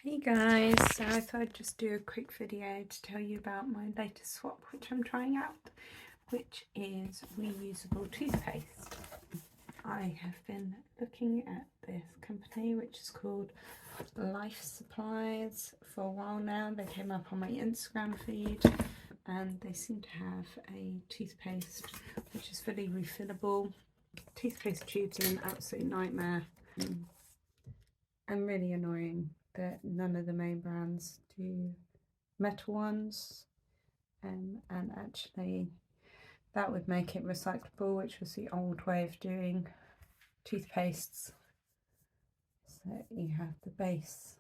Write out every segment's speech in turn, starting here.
Hey guys, so I thought I'd just do a quick video to tell you about my latest swap which I'm trying out, which is reusable toothpaste. I have been looking at this company which is called Life Supplies for a while now. They came up on my Instagram feed and they seem to have a toothpaste which is fully refillable. Toothpaste tubes are an absolute nightmare and really annoying that none of the main brands do metal ones, and actually that would make it recyclable, which was the old way of doing toothpastes. So you have the base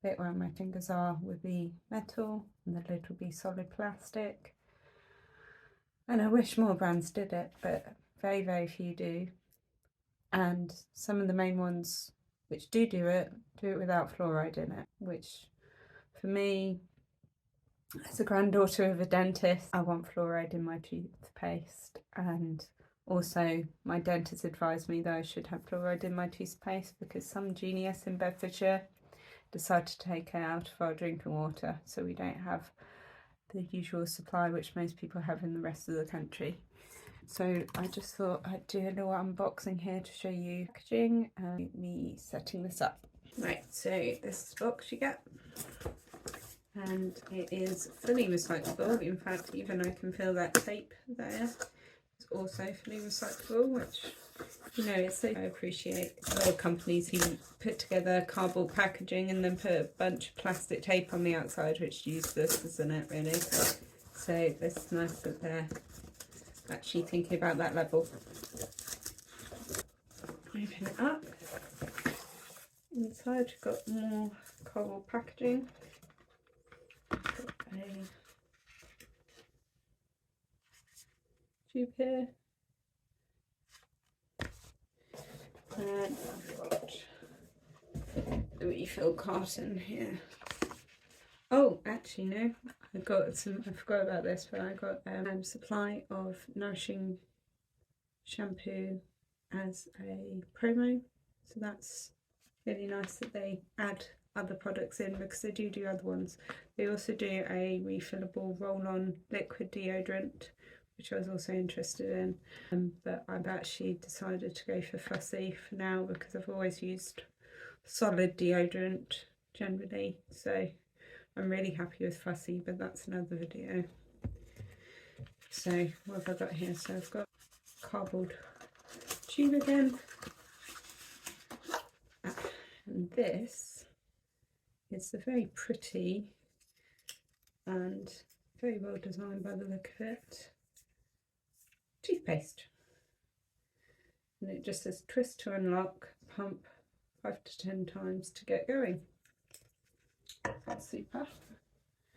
bit where my fingers are would be metal and the lid would be solid plastic, and I wish more brands did it, but very few do. And some of the main ones which do it without fluoride in it, which for me, as a granddaughter of a dentist, I want fluoride in my toothpaste, and also my dentist advised me that I should have fluoride in my toothpaste because some genius in Bedfordshire decided to take it out of our drinking water, so we don't have the usual supply which most people have in the rest of the country. So I just thought I'd do a little unboxing here to show you packaging and me setting this up. Right, so this is the box you get, and it is fully recyclable. In fact, even I can feel that tape there. It's also fully recyclable, which, you know, it's so, I appreciate a lot of companies who put together cardboard packaging and then put a bunch of plastic tape on the outside, which is useless, isn't it, really? So it's nice that they're actually thinking about that level. Open it up. Inside you've got more cardboard packaging. Got a tube here. And I've got the refill carton here. Oh, actually no, I forgot about this, but I got a supply of nourishing shampoo as a promo, so that's really nice that they add other products in, because they do other ones. They also do a refillable roll-on liquid deodorant, which I was also interested in, but I've actually decided to go for Fussy for now because I've always used solid deodorant generally, so I'm really happy with Fussy, but that's another video. So what have I got here? So I've got cardboard tube again, and this is the very pretty and very well designed by the look of it toothpaste, and it just says twist to unlock, pump 5 to 10 times to get going. That's super.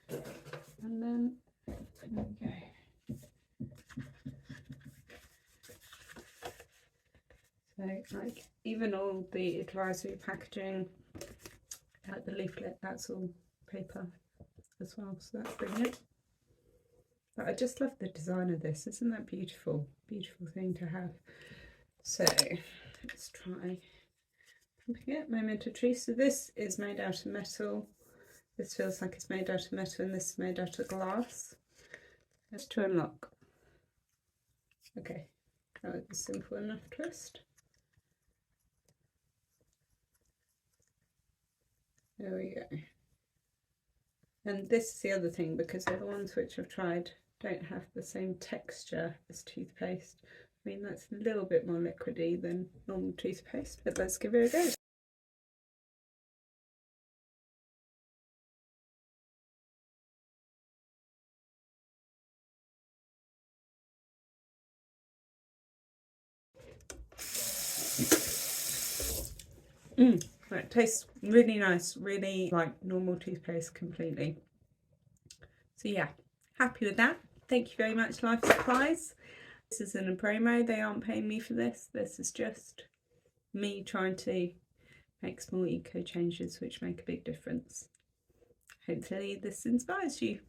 And then there we go. So like even all the advisory packaging, like the leaflet, that's all paper as well, so that's brilliant. But I just love the design of this. Isn't that beautiful? Beautiful thing to have. So let's try pumping it. Moment of truth. So this is made out of metal. This feels like it's made out of metal, and this is made out of glass. Let's to unlock. Okay, that was a simple enough twist. There we go. And this is the other thing, because the ones which I've tried don't have the same texture as toothpaste. I mean, that's a little bit more liquidy than normal toothpaste, but let's give it a go. It tastes really nice, really like normal toothpaste completely. So yeah, happy with that. Thank you very much, Life Supplies. This isn't a promo, they aren't paying me for this. This is just me trying to make small eco changes which make a big difference. Hopefully this inspires you.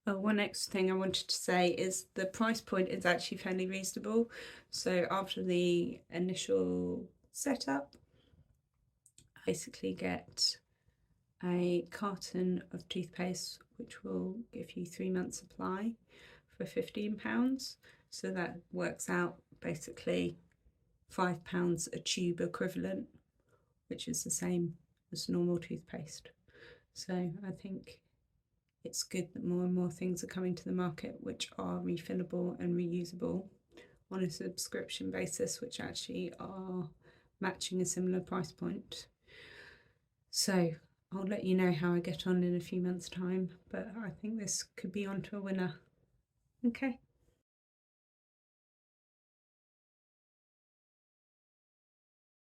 Oh, one extra thing I wanted to say is the price point is actually fairly reasonable. So after the initial setup, I basically get a carton of toothpaste, which will give you 3 months supply for £15. So that works out basically £5 a tube equivalent, which is the same as normal toothpaste. So I think it's good that more and more things are coming to the market which are refillable and reusable on a subscription basis, which actually are matching a similar price point. So I'll let you know how I get on in a few months' time, but I think this could be on to a winner. Okay.